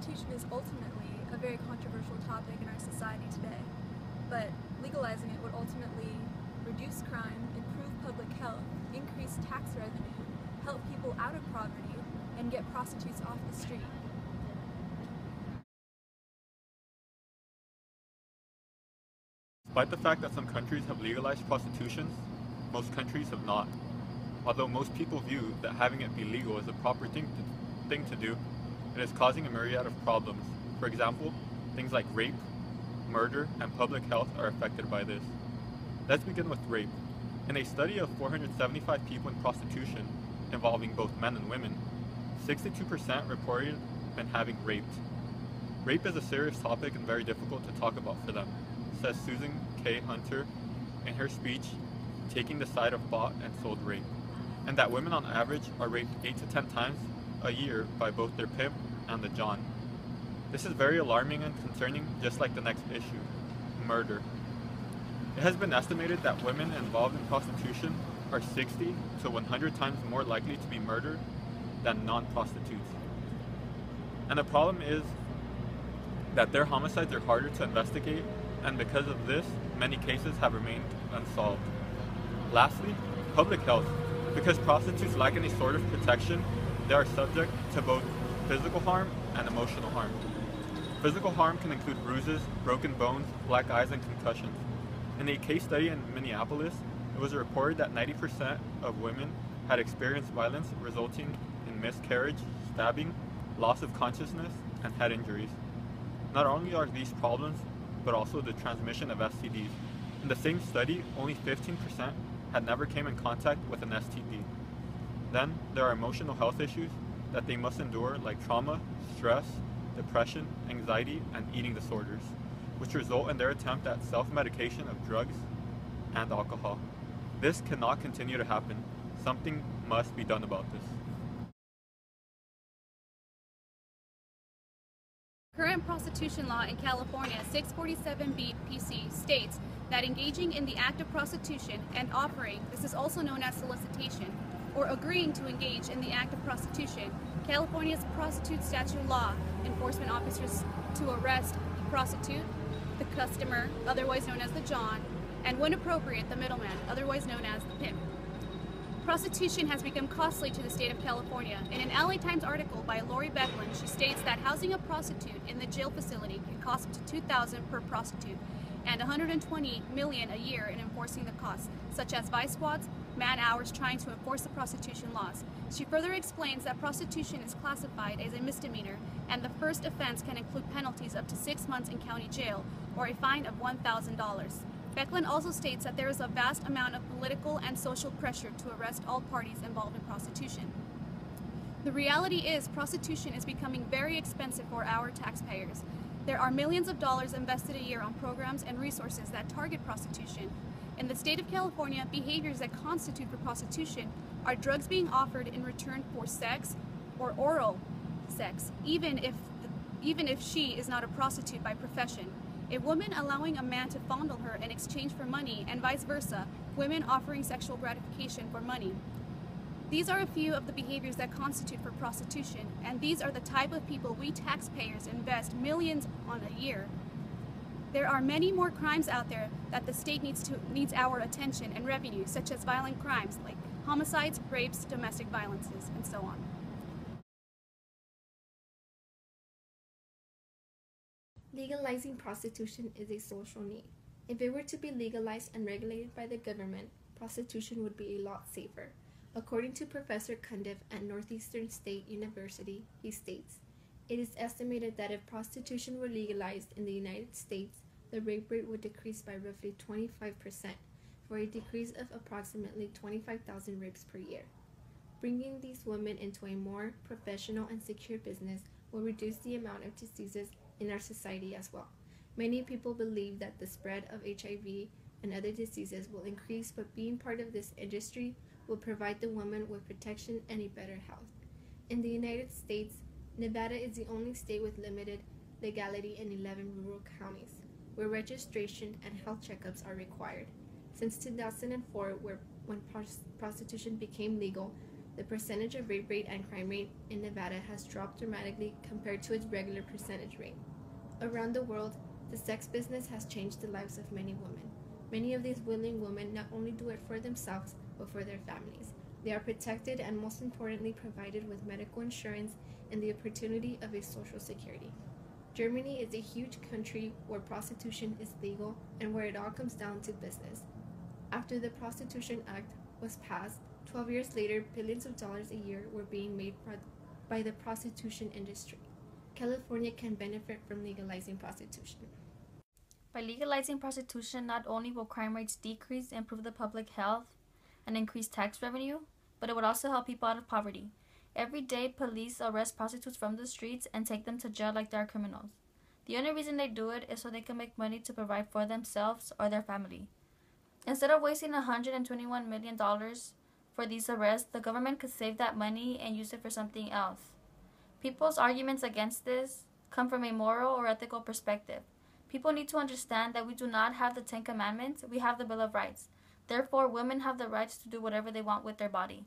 Prostitution is ultimately a very controversial topic in our society today, but legalizing it would ultimately reduce crime, improve public health, increase tax revenue, help people out of poverty, and get prostitutes off the street. Despite the fact that some countries have legalized prostitution, most countries have not. Although most people view that having it be legal is a proper thing to do, it is causing a myriad of problems. For example, things like rape, murder, and public health are affected by this. Let's begin with rape. In a study of 475 people in prostitution, involving both men and women, 62% reported been having raped. Rape is a serious topic and very difficult to talk about for them, says Susan K. Hunter in her speech, Taking the Side of Bought and Sold Rape, and that women on average are raped 8 to 10 times a year by both their pimp and the John. This is very alarming and concerning, just like the next issue, murder. It has been estimated that women involved in prostitution are 60 to 100 times more likely to be murdered than non-prostitutes. And the problem is that their homicides are harder to investigate, and because of this, many cases have remained unsolved. Lastly, public health. Because prostitutes lack any sort of protection, they are subject to both physical harm and emotional harm. Physical harm can include bruises, broken bones, black eyes, and concussions. In a case study in Minneapolis, it was reported that 90% of women had experienced violence resulting in miscarriage, stabbing, loss of consciousness, and head injuries. Not only are these problems, but also the transmission of STDs. In the same study, only 15% had never came in contact with an STD. Then, there are emotional health issues that they must endure, like trauma, stress, depression, anxiety, and eating disorders, which result in their attempt at self-medication of drugs and alcohol. This cannot continue to happen. Something must be done about this. Current prostitution law in California, 647B PC, states that engaging in the act of prostitution and offering, this is also known as solicitation, or agreeing to engage in the act of prostitution, California's prostitute statute law enforcement officers to arrest the prostitute, the customer, otherwise known as the John, and when appropriate, the middleman, otherwise known as the pimp. Prostitution has become costly to the state of California. In an LA Times article by Lori Becklin, she states that housing a prostitute in the jail facility can cost up to $2,000 per prostitute and $120 million a year in enforcing the costs, such as vice squads, man hours trying to enforce the prostitution laws. She further explains that prostitution is classified as a misdemeanor, and the first offense can include penalties up to 6 months in county jail or a fine of $1,000. Becklin also states that there is a vast amount of political and social pressure to arrest all parties involved in prostitution. The reality is prostitution is becoming very expensive for our taxpayers. There are millions of dollars invested a year on programs and resources that target prostitution. In the state of California, behaviors that constitute for prostitution are drugs being offered in return for sex or oral sex, even if she is not a prostitute by profession. A woman allowing a man to fondle her in exchange for money, and vice versa, women offering sexual gratification for money. These are a few of the behaviors that constitute for prostitution, and these are the type of people we taxpayers invest millions on a year. There are many more crimes out there that the state needs our attention and revenue, such as violent crimes like homicides, rapes, domestic violences, and so on. Legalizing prostitution is a social need. If it were to be legalized and regulated by the government, prostitution would be a lot safer. According to Professor Cundiff at Northeastern State University, he states, "It is estimated that if prostitution were legalized in the United States, the rape rate would decrease by roughly 25%, for a decrease of approximately 25,000 rapes per year. Bringing these women into a more professional and secure business will reduce the amount of diseases in our society as well. Many people believe that the spread of HIV and other diseases will increase, but being part of this industry will provide the woman with protection and a better health." In the United States, Nevada is the only state with limited legality in 11 rural counties, where registration and health checkups are required. Since 2004, when prostitution became legal, the percentage of rape rate and crime rate in Nevada has dropped dramatically compared to its regular percentage rate. Around the world, the sex business has changed the lives of many women. Many of these willing women not only do it for themselves, but for their families. They are protected and, most importantly, provided with medical insurance and the opportunity of a social security. Germany is a huge country where prostitution is legal and where it all comes down to business. After the Prostitution Act was passed, 12 years later, billions of dollars a year were being made by the prostitution industry. California can benefit from legalizing prostitution. By legalizing prostitution, not only will crime rates decrease, improve the public health, and increase tax revenue, but it would also help people out of poverty. Every day, police arrest prostitutes from the streets and take them to jail like they are criminals. The only reason they do it is so they can make money to provide for themselves or their family. Instead of wasting $121 million for these arrests, the government could save that money and use it for something else. People's arguments against this come from a moral or ethical perspective. People need to understand that we do not have the 10 Commandments, we have the Bill of Rights. Therefore, women have the rights to do whatever they want with their body.